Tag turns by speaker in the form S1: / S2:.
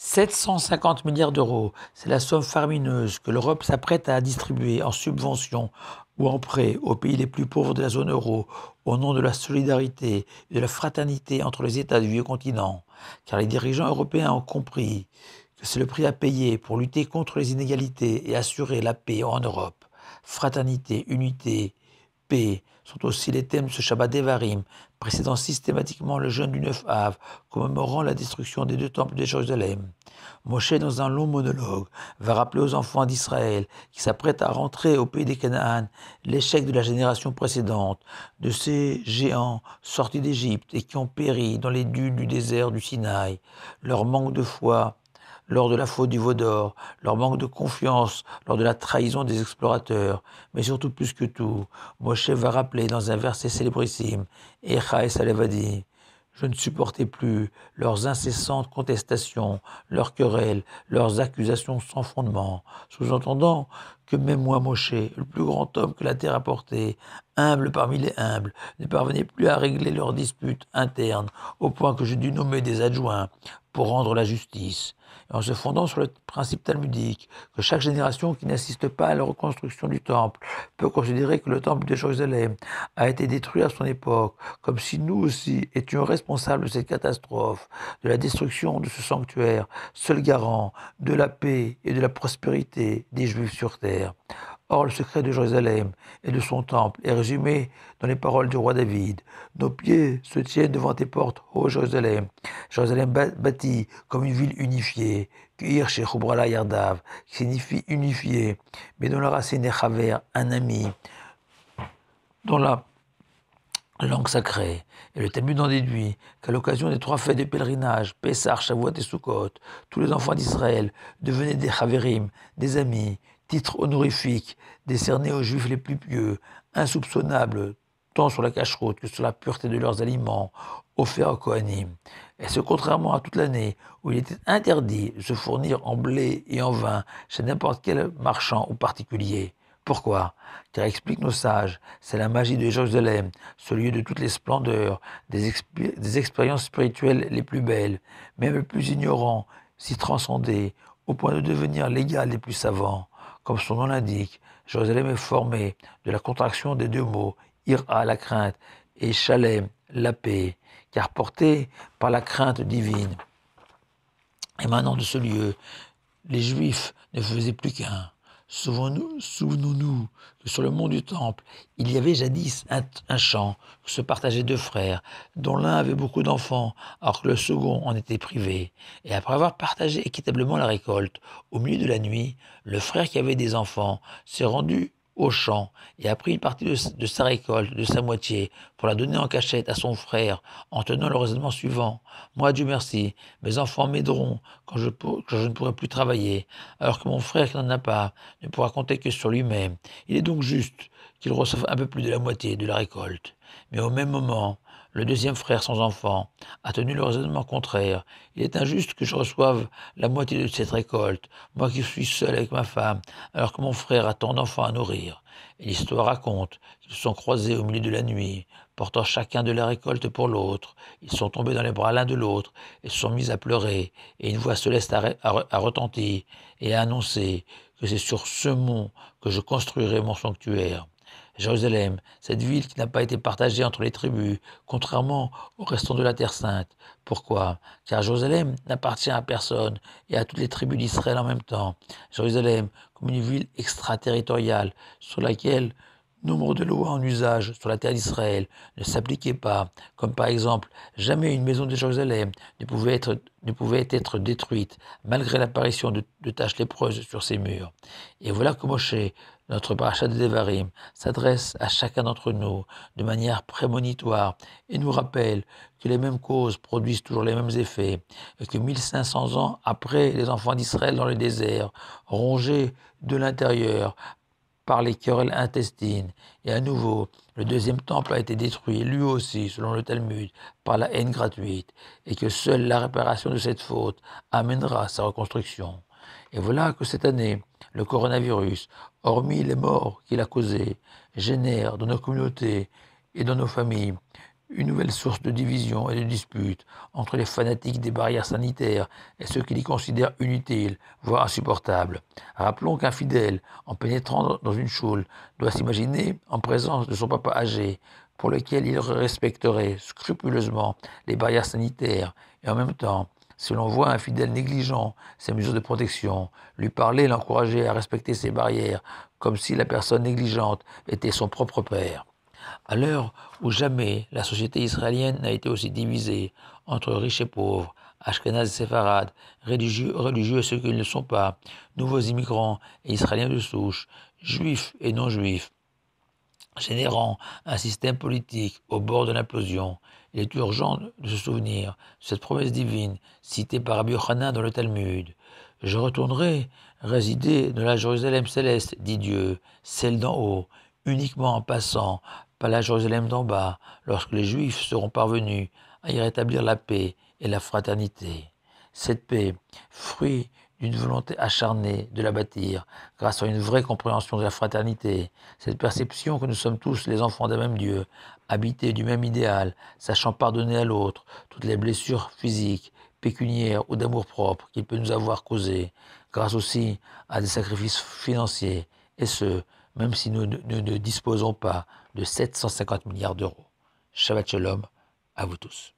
S1: 750 milliards d'euros, c'est la somme faramineuse que l'Europe s'apprête à distribuer en subventions ou en prêts aux pays les plus pauvres de la zone euro, au nom de la solidarité et de la fraternité entre les États du vieux continent. Car les dirigeants européens ont compris que c'est le prix à payer pour lutter contre les inégalités et assurer la paix en Europe. Fraternité, unité, paix sont aussi les thèmes de ce Shabbat Devarim, précédant systématiquement le jeûne du 9 Av, commémorant la destruction des deux temples de Jérusalem. Moshe, dans un long monologue, va rappeler aux enfants d'Israël qui s'apprêtent à rentrer au pays des Canaan l'échec de la génération précédente, de ces géants sortis d'Égypte et qui ont péri dans les dunes du désert du Sinaï, leur manque de foi lors de la faute du veau d'or, leur manque de confiance lors de la trahison des explorateurs, mais surtout plus que tout, Moshe va rappeler dans un verset célébrissime, Echa et Salevadi, je ne supportais plus leurs incessantes contestations, leurs querelles, leurs accusations sans fondement, sous-entendant que même moi, Moshe, le plus grand homme que la terre a porté, humble parmi les humbles, ne parvenait plus à régler leurs disputes internes, au point que je dus nommer des adjoints pour rendre la justice. Et en se fondant sur le principe talmudique que chaque génération qui n'assiste pas à la reconstruction du temple peut considérer que le temple de Jérusalem a été détruit à son époque, comme si nous aussi étions responsables de cette catastrophe, de la destruction de ce sanctuaire, seul garant de la paix et de la prospérité des Juifs sur terre. Or, le secret de Jérusalem et de son temple est résumé dans les paroles du roi David. Nos pieds se tiennent devant tes portes, ô Jérusalem. Jérusalem bâtie comme une ville unifiée, Kir chez Chobrala Yardav, qui signifie unifié, mais dont la racine est Chaver, un ami, dont la langue sacrée. Et le Talmud en déduit qu'à l'occasion des trois fêtes de pèlerinage, Pessah, Shavuot et Sukkot, tous les enfants d'Israël devenaient des Chaverim, des amis, titre honorifique décerné aux Juifs les plus pieux, insoupçonnables tant sur la cacheroute que sur la pureté de leurs aliments, offerts aux Kohanim. Et ce, contrairement à toute l'année où il était interdit de se fournir en blé et en vin chez n'importe quel marchand ou particulier. Pourquoi? Car expliquent nos sages, c'est la magie de Jérusalem, ce lieu de toutes les splendeurs, des expériences spirituelles les plus belles, même les plus ignorants, s'y transcender, au point de devenir l'égal des plus savants. Comme son nom l'indique, Jérusalem est formée de la contraction des deux mots, Ira, la crainte, et Shalem, la paix, car portés par la crainte divine. Émanant de ce lieu, les Juifs ne faisaient plus qu'un. Souvenons-nous que sur le mont du Temple, il y avait jadis un champ où se partageaient deux frères, dont l'un avait beaucoup d'enfants, alors que le second en était privé. Et après avoir partagé équitablement la récolte, au milieu de la nuit, le frère qui avait des enfants s'est rendu au champ et a pris une partie de sa récolte, de sa moitié, pour la donner en cachette à son frère, en tenant le raisonnement suivant. Moi, Dieu merci, mes enfants m'aideront quand je ne pourrai plus travailler, alors que mon frère qui n'en a pas ne pourra compter que sur lui-même. Il est donc juste qu'il reçoive un peu plus de la moitié de la récolte. Mais au même moment, le deuxième frère sans enfant a tenu le raisonnement contraire. Il est injuste que je reçoive la moitié de cette récolte, moi qui suis seul avec ma femme, alors que mon frère a tant d'enfants à nourrir. Et l'histoire raconte qu'ils se sont croisés au milieu de la nuit, portant chacun de la récolte pour l'autre. Ils sont tombés dans les bras l'un de l'autre et se sont mis à pleurer. Et une voix céleste a retenti et a annoncé que c'est sur ce mont que je construirai mon sanctuaire. Jérusalem, cette ville qui n'a pas été partagée entre les tribus, contrairement au restant de la Terre Sainte. Pourquoi? Car Jérusalem n'appartient à personne et à toutes les tribus d'Israël en même temps. Jérusalem, comme une ville extraterritoriale sur laquelle nombre de lois en usage sur la terre d'Israël ne s'appliquaient pas, comme par exemple, jamais une maison de Jérusalem ne pouvait être détruite, malgré l'apparition de taches lépreuses sur ses murs. Et voilà que Moshe, notre parasha de Devarim, s'adresse à chacun d'entre nous de manière prémonitoire et nous rappelle que les mêmes causes produisent toujours les mêmes effets et que 1500 ans après les enfants d'Israël dans le désert, rongés de l'intérieur par les querelles intestines. Et à nouveau, le deuxième temple a été détruit, lui aussi, selon le Talmud, par la haine gratuite, et que seule la réparation de cette faute amènera sa reconstruction. Et voilà que cette année, le coronavirus, hormis les morts qu'il a causées, génère dans nos communautés et dans nos familles une nouvelle source de division et de dispute entre les fanatiques des barrières sanitaires et ceux qui les considèrent inutiles, voire insupportables. Rappelons qu'un fidèle, en pénétrant dans une choule, doit s'imaginer en présence de son papa âgé, pour lequel il respecterait scrupuleusement les barrières sanitaires, et en même temps, si l'on voit un fidèle négligent ces mesures de protection, lui parler, l'encourager à respecter ces barrières, comme si la personne négligente était son propre père. À l'heure où jamais la société israélienne n'a été aussi divisée entre riches et pauvres, ashkénazes et séfarades, religieux et ceux qui ne le sont pas, nouveaux immigrants et israéliens de souche, juifs et non-juifs, générant un système politique au bord de l'implosion, il est urgent de se souvenir de cette promesse divine citée par Rabbi Yochanan dans le Talmud. Je retournerai résider dans la Jérusalem céleste, dit Dieu, celle d'en haut, uniquement en passant par la Jérusalem d'en bas, lorsque les Juifs seront parvenus à y rétablir la paix et la fraternité. Cette paix, fruit d'une volonté acharnée de la bâtir, grâce à une vraie compréhension de la fraternité, cette perception que nous sommes tous les enfants d'un même Dieu, habités du même idéal, sachant pardonner à l'autre toutes les blessures physiques, pécuniaires ou d'amour-propre qu'il peut nous avoir causées, grâce aussi à des sacrifices financiers, et ce, même si nous ne disposons pas de 750 milliards d'euros. Shabbat Shalom à vous tous.